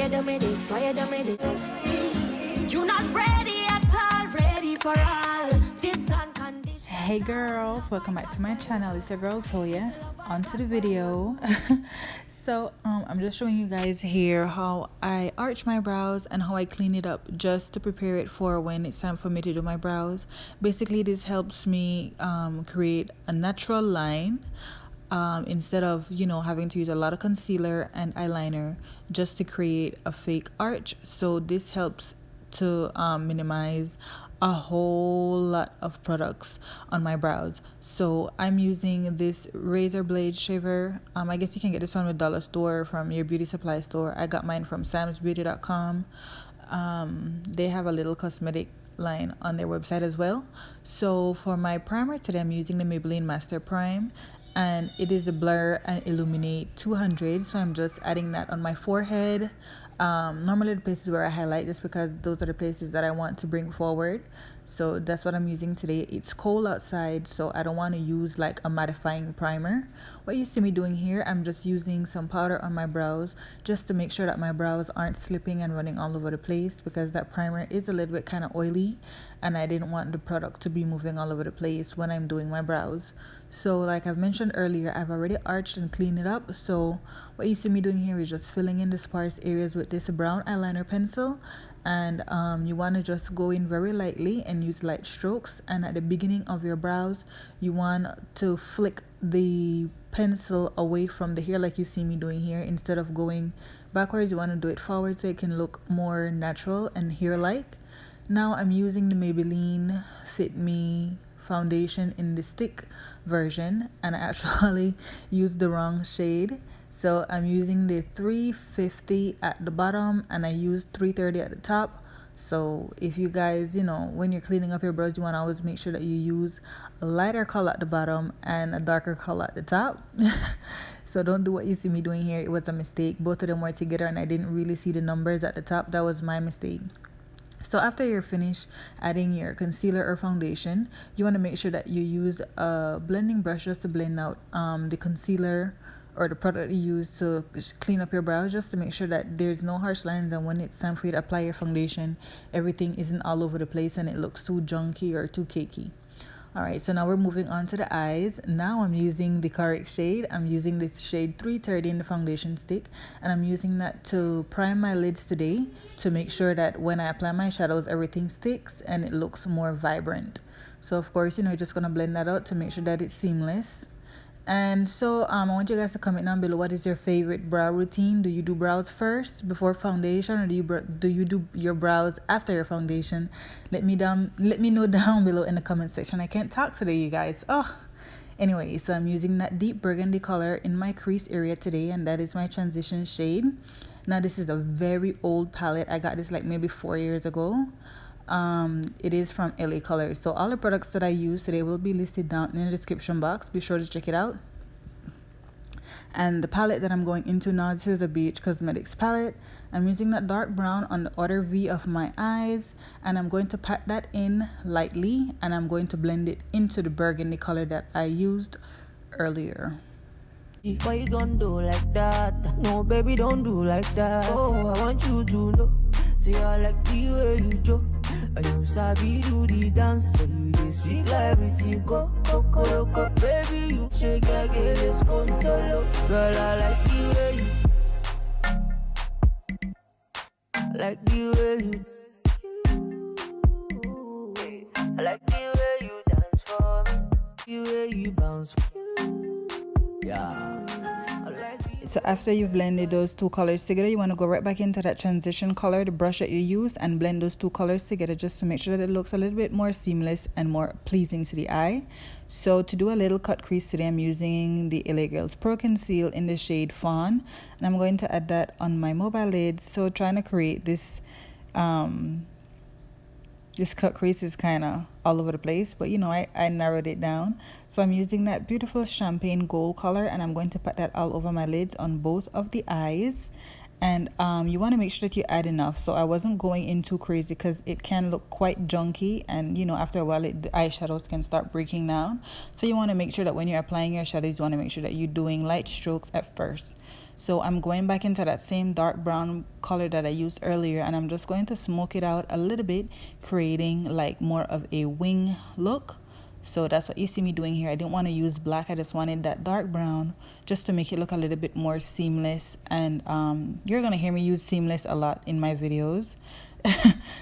you do me this? Why you do me this? You not ready at all, ready for all this unconditional. Hey girls, welcome back to my channel. It's your girl Toya. On to the video. So I'm just showing you guys here how I arch my brows and how I clean it up just to prepare it for when it's time for me to do my brows. Basically, this helps me create a natural line instead of, you know, having to use a lot of concealer and eyeliner just to create a fake arch. So this helps to minimize a whole lot of products on my brows. So I'm using this razor blade shaver. I guess you can get this one with dollar store from your beauty supply store. I got mine from samsbeauty.com. They have a little cosmetic line on their website as well. So for my primer today, I'm using the Maybelline Master Prime, and it is a Blur and Illuminate 200. So I'm just adding that on my forehead. Normally the places where I highlight, just because those are the places that I want to bring forward. So that's what I'm using today. It's cold outside, so I don't want to use like a mattifying primer. What you see me doing here, I'm just using some powder on my brows just to make sure that my brows aren't slipping and running all over the place, because that primer is a little bit kind of oily and I didn't want the product to be moving all over the place when I'm doing my brows. So like I've mentioned earlier, I've already arched and cleaned it up. So what you see me doing here is just filling in the sparse areas with this brown eyeliner pencil. And you want to just go in very lightly and use light strokes. And at the beginning of your brows, you want to flick the pencil away from the hair like you see me doing here. Instead of going backwards, you want to do it forward so it can look more natural and hair-like. Now I'm using the Maybelline Fit Me foundation in the stick version, and I actually used the wrong shade. So I'm using the 350 at the bottom and I used 330 at the top. So if you guys, you know, when you're cleaning up your brows, you want to always make sure that you use a lighter color at the bottom and a darker color at the top. So don't do what you see me doing here. It was a mistake. Both of them were together and I didn't really see the numbers at the top. That was my mistake. So after you're finished adding your concealer or foundation, you want to make sure that you use a blending brush just to blend out the concealer or the product you use to clean up your brows, just to make sure that there's no harsh lines, and when it's time for you to apply your foundation, everything isn't all over the place and it looks too junky or too cakey. Alright, so now we're moving on to the eyes. Now I'm using the correct shade. I'm using the shade 330 in the foundation stick, and I'm using that to prime my lids today to make sure that when I apply my shadows, everything sticks and it looks more vibrant. So of course, you know, you're just gonna blend that out to make sure that it's seamless. And so I want you guys to comment down below, what is your favorite brow routine? Do you do brows first before foundation, or do you do your brows after your foundation? Let me know down below in the comment section. I can't talk today, you guys. Anyway, so I'm using that deep burgundy color in my crease area today, and that is my transition shade. Now this is a very old palette. I got this like maybe 4 years ago. It is from LA Colors. So all the products that I use today will be listed down in the description box. Be sure to check it out. And the palette that I'm going into now, this is a BH Cosmetics palette. I'm using that dark brown on the outer V of my eyes, and I'm going to pat that in lightly, and I'm going to blend it into the burgundy color that I used earlier. Why you gonna do like that? No, baby, don't do like that. Oh, I want you to know. See, I like the way you do. And you sabi do the dance. So you just speak like everything. Go, baby, you shake like let's go. Girl, I like the way you. Like the way you. I like the way you dance for me. The way you bounce for me. Yeah. So after you've blended those two colors together, you want to go right back into that transition color, the brush that you used, and blend those two colors together just to make sure that it looks a little bit more seamless and more pleasing to the eye. So to do a little cut crease today, I'm using the LA Girls Pro Conceal in the shade Fawn, and I'm going to add that on my mobile lids. So trying to create this this cut crease is kind of all over the place, but you know, I narrowed it down. So I'm using that beautiful champagne gold color, and I'm going to put that all over my lids on both of the eyes. And you want to make sure that you add enough. So I wasn't going in too crazy because it can look quite junky, and you know, after a while the eyeshadows can start breaking down. So you want to make sure that when you're applying your shadows, you want to make sure that you're doing light strokes at first. So I'm going back into that same dark brown color that I used earlier, and I'm just going to smoke it out a little bit, creating like more of a wing look. So that's what you see me doing here. I didn't want to use black. I just wanted that dark brown just to make it look a little bit more seamless. And you're going to hear me use seamless a lot in my videos.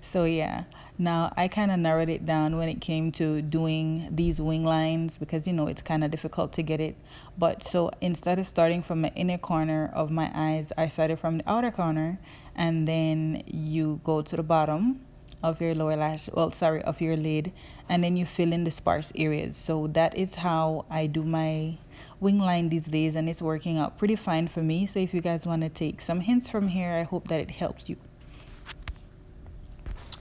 So yeah, now I kind of narrowed it down when it came to doing these wing lines, because you know it's kind of difficult to get it. But so instead of starting from the inner corner of my eyes, I started from the outer corner, and then you go to the bottom of your lower lash, well sorry, of your lid, and then you fill in the sparse areas. So that is how I do my wing line these days, and it's working out pretty fine for me. So if you guys want to take some hints from here, I hope that it helps you.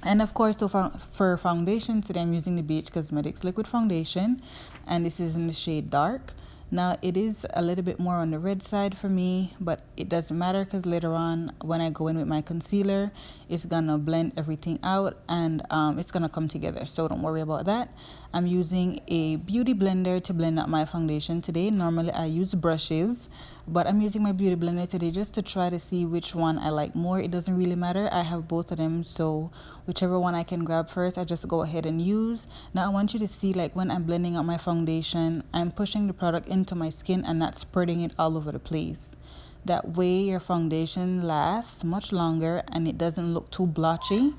And of course, so for foundation today, I'm using the BH Cosmetics liquid foundation, and this is in the shade dark. Now it is a little bit more on the red side for me, but it doesn't matter because later on when I go in with my concealer, it's gonna blend everything out, and it's gonna come together, so don't worry about that. I'm using a beauty blender to blend out my foundation today. Normally I use brushes, but I'm using my beauty blender today just to try to see which one I like more. It doesn't really matter, I have both of them, so whichever one I can grab first, I just go ahead and use. Now I want you to see, like when I'm blending out my foundation, I'm pushing the product into my skin and not spreading it all over the place. That way your foundation lasts much longer and it doesn't look too blotchy.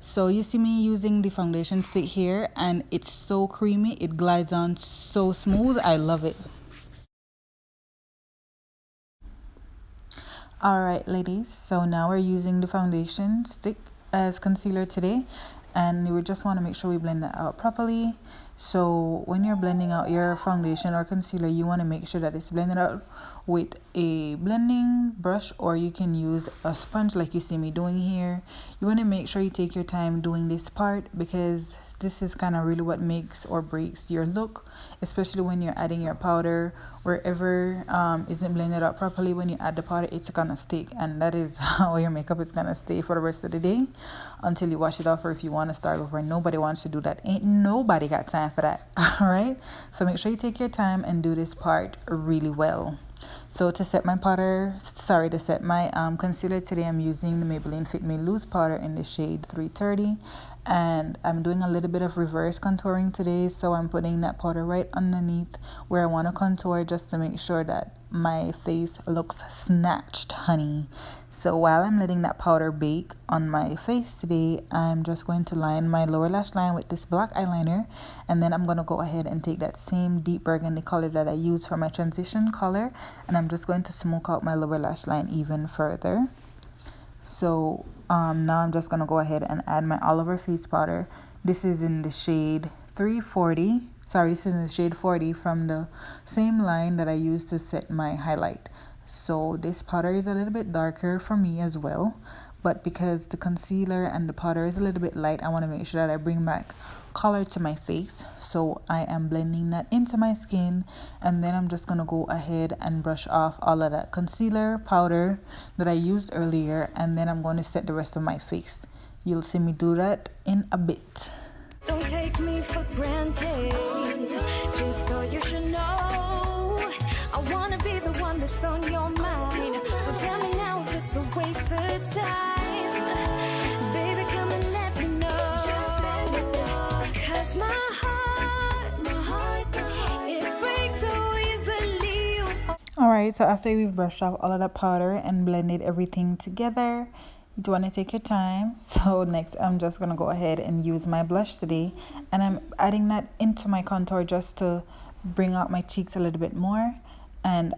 So you see me using the foundation stick here, and it's so creamy, it glides on so smooth. I love it. Alright ladies, so now we're using the foundation stick as concealer today, and we just want to make sure we blend that out properly. So when you're blending out your foundation or concealer, you want to make sure that it's blended out with a blending brush, or you can use a sponge like you see me doing here. You want to make sure you take your time doing this part, because this is kind of really what makes or breaks your look, especially when you're adding your powder. Wherever isn't blended out properly, when you add the powder, it's gonna stick, and that is how your makeup is gonna stay for the rest of the day until you wash it off, or if you want to start over. Nobody wants to do that. Ain't nobody got time for that. All right, so make sure you take your time and do this part really well. So to set my concealer today, I'm using the Maybelline Fit Me Loose powder in the shade 330, and I'm doing a little bit of reverse contouring today. So I'm putting that powder right underneath where I want to contour, just to make sure that my face looks snatched, honey. So while I'm letting that powder bake on my face today, I'm just going to line my lower lash line with this black eyeliner, and then I'm going to go ahead and take that same deep burgundy color that I use for my transition color, and I'm just going to smoke out my lower lash line even further. So now I'm just going to go ahead and add my all over face powder. This is in the shade 340. Sorry, this is in the shade 40 from the same line that I used to set my highlight. So this powder is a little bit darker for me as well, but because the concealer and the powder is a little bit light, I want to make sure that I bring back color to my face. So I am blending that into my skin, and then I'm just going to go ahead and brush off all of that concealer powder that I used earlier, and then I'm going to set the rest of my face. You'll see me do that in a bit. Don't take me for granted. Just know you should know. I wanna be the one that's on your mind. So tell me now if it's a waste of time. Baby, come and let me know. Just let me know. 'Cause my heart, it breaks so easily. Alright, so after we've brushed off all of that powder and blended everything together, you do want to take your time. So next I'm just going to go ahead and use my blush today, and I'm adding that into my contour just to bring out my cheeks a little bit more. And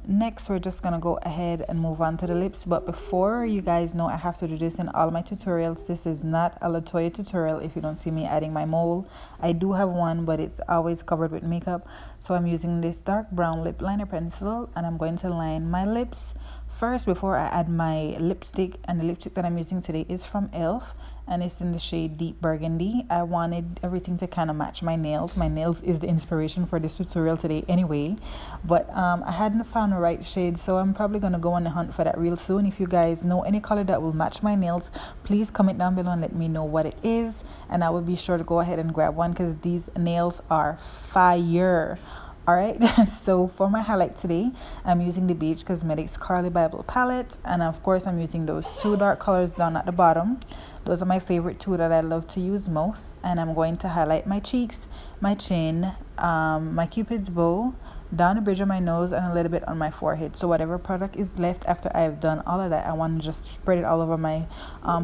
next we're just gonna go ahead and move on to the lips. But before, you guys know I have to do this in all my tutorials. This is not a Latoya tutorial. If you don't see me adding my mole, I do have one, but it's always covered with makeup. So I'm using this dark brown lip liner pencil, and I'm going to line my lips first before I add my lipstick. And the lipstick that I'm using today is from E.l.F, and it's in the shade Deep Burgundy. I wanted everything to kind of match my nails. My nails is the inspiration for this tutorial today anyway, but I hadn't found the right shade, so I'm probably going to go on the hunt for that real soon. If you guys know any color that will match my nails, please comment down below and let me know what it is, and I will be sure to go ahead and grab one because these nails are fire. All right, so for my highlight today, I'm using the Beach Cosmetics Carly Bible palette, and of course I'm using those two dark colors down at the bottom. Those are my favorite two that I love to use most, and I'm going to highlight my cheeks, my chin, my cupid's bow, down the bridge of my nose, and a little bit on my forehead. So whatever product is left after I've done all of that, I want to just spread it all over my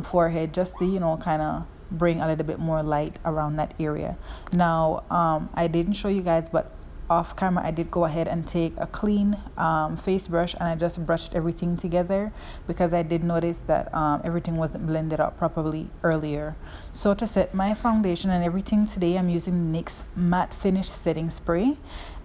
forehead, just to, you know, kind of bring a little bit more light around that area. Now I didn't show you guys, but off camera I did go ahead and take a clean face brush, and I just brushed everything together because I did notice that everything wasn't blended out properly earlier. So to set my foundation and everything today, I'm using NYX matte finish setting spray,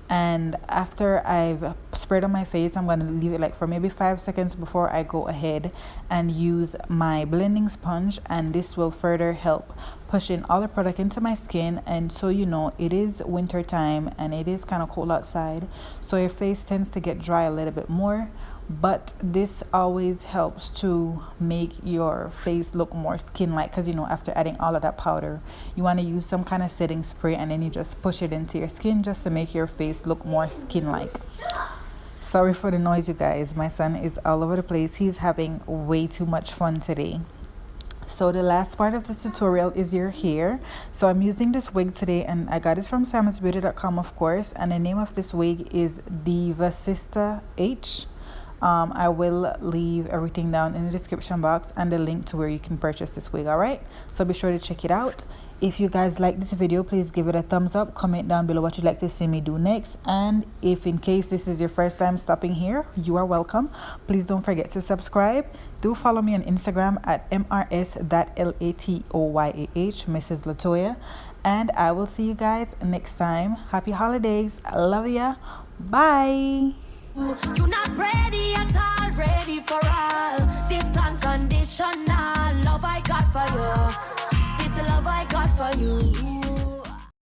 and after I've sprayed on my face, I'm going to leave it like for maybe 5 seconds before I go ahead and use my blending sponge, and this will further help pushing all the product into my skin. And so, you know, it is winter time and it is kind of cold outside, so your face tends to get dry a little bit more, but this always helps to make your face look more skin-like, because, you know, after adding all of that powder, you want to use some kind of setting spray, and then you just push it into your skin just to make your face look more skin-like. Sorry for the noise, you guys. My son is all over the place. He's having way too much fun today. So the last part of this tutorial is your hair. So I'm using this wig today, and I got it from samsbeauty.com, of course, and the name of this wig is Diva Sister H. I will leave everything down in the description box and the link to where you can purchase this wig. All right, so be sure to check it out. If you guys like this video, please give it a thumbs up, comment down below what you'd like to see me do next, and if in case this is your first time stopping here, you are welcome. Please don't forget to subscribe. Do follow me on Instagram at mrs.latoyah, Mrs. Latoya, and I will see you guys next time. Happy holidays. I love ya. Bye. You're not ready at all, ready for all. This unconditional love I got for you. This love I got for you.